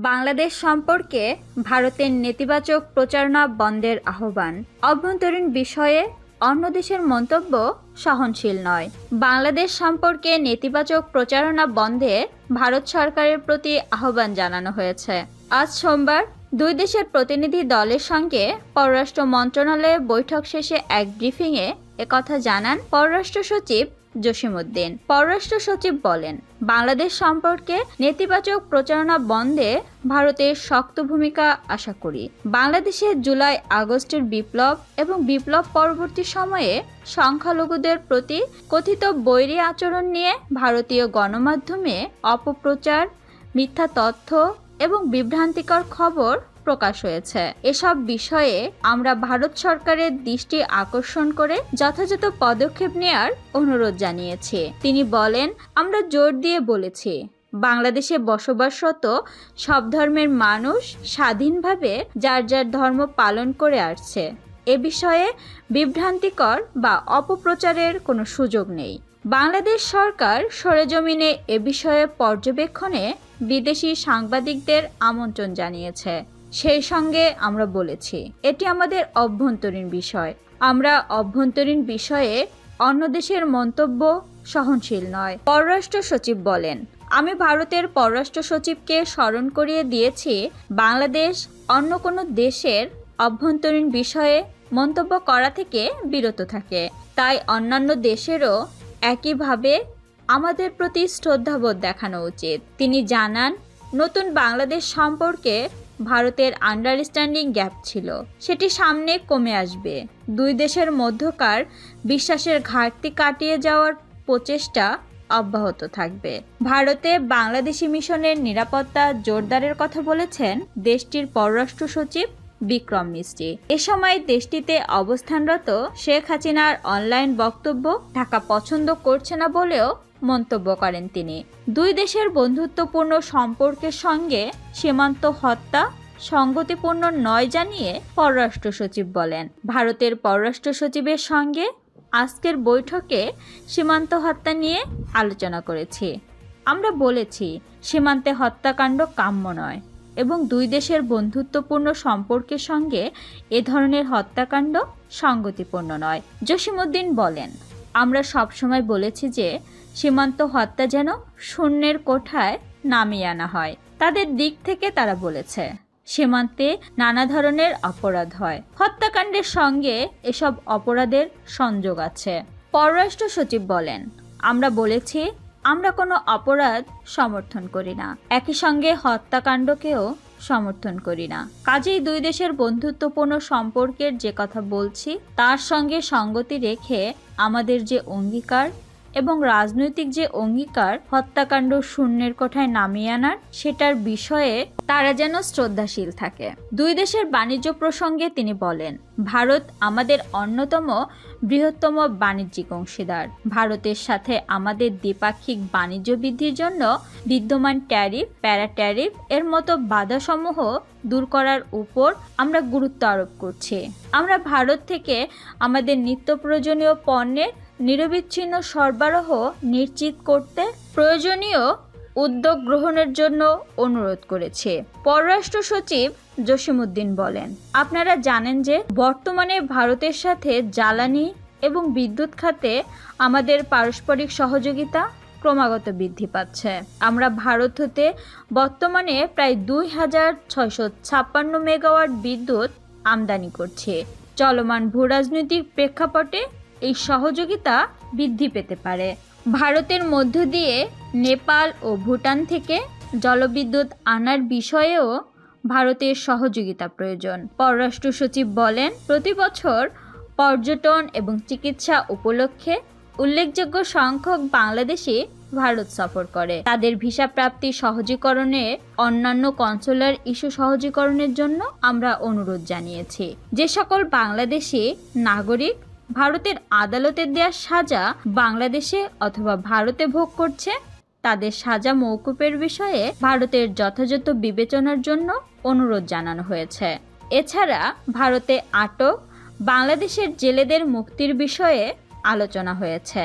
বাংলাদেশ সম্পর্কে ভারতের নেতিবাচক প্রচারণা বন্ধের আহ্বান। অভ্যন্তরীণ বিষয়ে অন্য দেশের মন্তব্য সহনশীল নয়। বাংলাদেশ সম্পর্কে নেতিবাচক প্রচারণা বন্ধে ভারত সরকারের প্রতি আহ্বান জানানো হয়েছে। আজ সোমবার দুই দেশের প্রতিনিধি দলের সঙ্গে পররাষ্ট্র মন্ত্রণালয়ে বৈঠক শেষে এক ব্রিফিংয়ে একথা জানান পররাষ্ট্র সচিব জসিমউদ্দিন। পররাষ্ট্র সচিব বলেন, বাংলাদেশ সম্পর্কে নেতিবাচক প্রচারণা বন্ধে ভারতের শক্ত ভূমিকা আশা করি। বাংলাদেশে জুলাই আগস্টের বিপ্লব এবং বিপ্লব পরবর্তী সময়ে সংখ্যালঘুদের প্রতি কথিত বৈরী আচরণ নিয়ে ভারতীয় গণমাধ্যমে অপপ্রচার, মিথ্যা তথ্য এবং বিভ্রান্তিকর খবর প্রকাশ হয়েছে। এসব বিষয়ে আমরা ভারত সরকারের দৃষ্টি আকর্ষণ করে যথাযথ পদক্ষেপ নেওয়ার অনুরোধ জানিয়েছি। তিনি বলেন, আমরা জোর দিয়ে বলেছি, বাংলাদেশে বসবাসরত সব ধর্মের মানুষ স্বাধীনভাবে যার যার ধর্ম পালন করে আসছে। এ বিষয়ে বিভ্রান্তিকর বা অপপ্রচারের কোনো সুযোগ নেই। বাংলাদেশ সরকার সরেজমিনে এ বিষয়ে পর্যবেক্ষণে বিদেশি সাংবাদিকদের আমন্ত্রণ জানিয়েছে। সেই সঙ্গে আমরা বলেছি, এটি আমাদের অভ্যন্তরীণ বিষয়। আমরা অভ্যন্তরীণ বিষয়ে অন্য দেশের মন্তব্য সহনশীল নয়। পররাষ্ট্র সচিব বলেন, আমি ভারতের পররাষ্ট্র সচিবকে স্মরণ করিয়ে দিয়েছি, বাংলাদেশ অন্য কোনো দেশের অভ্যন্তরীণ বিষয়ে মন্তব্য করা থেকে বিরত থাকে। তাই অন্যান্য দেশেরও একইভাবে আমাদের প্রতি শ্রদ্ধাবোধ দেখানো উচিত। তিনি জানান, নতুন বাংলাদেশ সম্পর্কে ভারতের আন্ডারস্ট্যান্ডিং গ্যাপ ছিল, সেটি সামনে কমে আসবে। দুই দেশের মধ্যকার বিশ্বাসের ঘাটতি কাটিয়ে যাওয়ার প্রচেষ্টা অব্যাহত থাকবে। ভারতে বাংলাদেশি মিশনের নিরাপত্তা জোরদারের কথা বলেছেন দেশটির পররাষ্ট্র সচিব বিক্রম মিস্ত্রি। এ সময় দেশটিতে অবস্থানরত শেখ হাসিনার অনলাইন বক্তব্য ঢাকা পছন্দ করছে না বলেও মন্তব্য করেন তিনি। দুই দেশের বন্ধুত্বপূর্ণ সম্পর্কের সঙ্গে সীমান্ত হত্যা সঙ্গতিপূর্ণ নয় জানিয়ে পররাষ্ট্র সচিব বলেন, ভারতের পররাষ্ট্র সচিবের সঙ্গে আজকের বৈঠকে সীমান্ত হত্যা নিয়ে আলোচনা করেছি। আমরা বলেছি, সীমান্তে হত্যাকাণ্ড কাম্য নয় এবং দুই দেশের বন্ধুত্বপূর্ণ সম্পর্কের সঙ্গে এ ধরনের হত্যাকাণ্ড সঙ্গতিপূর্ণ নয়। জসিমউদ্দিন বলেন, আমরা সবসময় বলেছি যে সীমান্ত হত্যা যেন শূন্যের কোঠায় নামিয়ে আনা হয়। তাদের দিক থেকে তারা বলেছে, সীমান্তে নানা ধরনের অপরাধ হয়, হত্যাকাণ্ডের সঙ্গে এসব অপরাধের সংযোগ আছে। পররাষ্ট্র সচিব বলেন, আমরা বলেছি, আমরা কোনো অপরাধ সমর্থন করি না, একই সঙ্গে হত্যাকাণ্ডকেও সমর্থন করি না। কাজেই দুই দেশের বন্ধুত্বপূর্ণ সম্পর্কের যে কথা বলছি তার সঙ্গে সঙ্গতি রেখে আমাদের যে অঙ্গীকার এবং রাজনৈতিক যে অঙ্গীকার হত্যাকাণ্ড শূন্যের কোঠায় নামিয়ে আনার, সেটার বিষয়ে তারা যেন শ্রদ্ধাশীল থাকে। দুই দেশের বাণিজ্য প্রসঙ্গে তিনি বলেন, ভারত আমাদের অন্যতম বৃহত্তম বাণিজ্যিক অংশীদার। ভারতের সাথে আমাদের দ্বিপাক্ষিক বাণিজ্য বৃদ্ধির জন্য বিদ্যমান ট্যারিফ, প্যারা ট্যারিফ এর মতো বাধাসমূহ দূর করার উপর আমরা গুরুত্ব আরোপ করছি। আমরা ভারত থেকে আমাদের নিত্য প্রয়োজনীয় পণ্যের নিরবিচ্ছিন্ন সরবরাহ নিশ্চিত করতে প্রয়োজনীয় উদ্যোগ গ্রহণের জন্য অনুরোধ করেছে। পররাষ্ট্র সচিব জসিমউদ্দিন বলেন, আপনারা জানেন যে বর্তমানে ভারতের সাথে জ্বালানি এবং বিদ্যুৎ খাতে আমাদের পারস্পরিক সহযোগিতা ক্রমাগত বৃদ্ধি পাচ্ছে। আমরা ভারত হতে বর্তমানে প্রায় 2656 মেগাওয়াট বিদ্যুৎ আমদানি করছি। চলমান ভূরাজনৈতিক প্রেক্ষাপটে এই সহযোগিতা বৃদ্ধি পেতে পারে। ভারতের মধ্য দিয়ে নেপাল ও ভুটান থেকে জলবিদ্যুৎ আনার বিষয়েও ভারতের সহযোগিতা প্রয়োজন। পররাষ্ট্র সচিব বলেন, প্রতি বছর পর্যটন এবং চিকিৎসা উপলক্ষে উল্লেখযোগ্য সংখ্যক বাংলাদেশি ভারত সফর করে। তাদের ভিসা প্রাপ্তি সহজীকরণে অন্যান্য কনসুলার ইস্যু সহজীকরণের জন্য আমরা অনুরোধ জানিয়েছি। যে সকল বাংলাদেশি নাগরিক ভারতের আদালতের দেয়া সাজা বাংলাদেশে অথবা ভারতে ভোগ করছে, তাদের সাজা মওকুফের বিষয়ে ভারতের যথাযথ বিবেচনার জন্য অনুরোধ জানানো হয়েছে। এছাড়া ভারতে আটক বাংলাদেশের জেলেদের মুক্তির বিষয়ে আলোচনা হয়েছে।